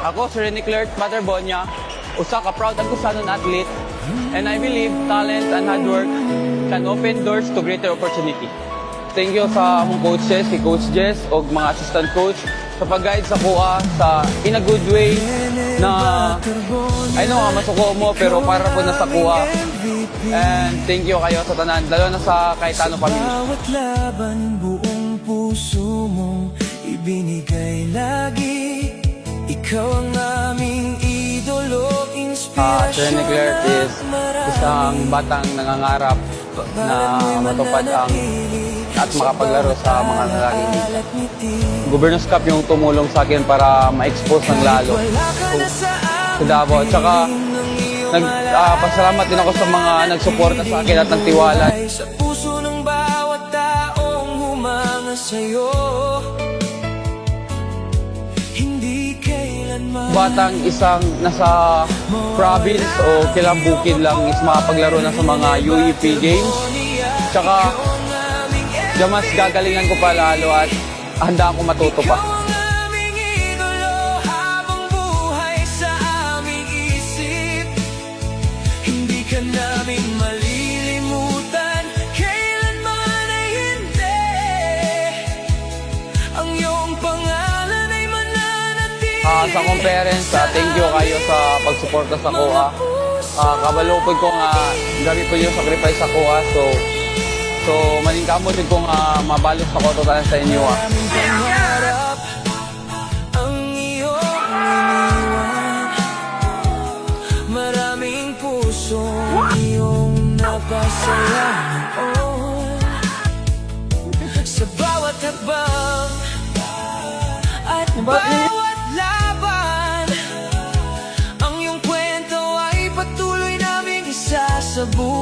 Ako si Rene Clerc Paterbonia, usa ka proud Agusanon athlete, and I believe talent and hard work can open doors to greater opportunity. Thank you sa among coaches, si Coach Jess o mga assistant coach sa pag-guide sa kuha sa in a good way na I know masuko mo pero para po na sa kuha. And thank you kayo sa tanan, lalo na sa Cayetano family. Bawat laban, buong puso mong ibinigay lagi. Ikaw ang aming idolo, inspirasyon. Sir Leclerc is isang batang nangangarap na matupad ang at makapaglaro sa mga lalaki. Governor's Cup yung tumulong sa akin para ma-expose ng lalo sa Davao. At saka pasalamat din ako sa mga nagsuporta sa akin at nagtiwala. Sa puso ng bawat taong humanga sa'yo, hindi kailanman Batang isang nasa province o kilambukid lang is makapaglaro na sa mga UEP games. Tsaka mas gagalingan ko pa lalo at handa ako matuto pa. Ikaw ang aming idolo habang buhay sa aming isip. Hindi ka namin malilimutan, kailanman ay hindi. Ang iyong pangalan ay mananatili. Sa conference, thank you kayo sa pagsuporta sa kuha. Kabalupod ko nga gabi po yung sacrifice sa kuha. So maningkamot din kong mabalos ako total sa inyo. Maraming pangarap ang iyong iniwan. Maraming puso iyong napasalamat. Sa bawat habang at bawat laban, ang iyong kwento ay patuloy naming isasabuhay.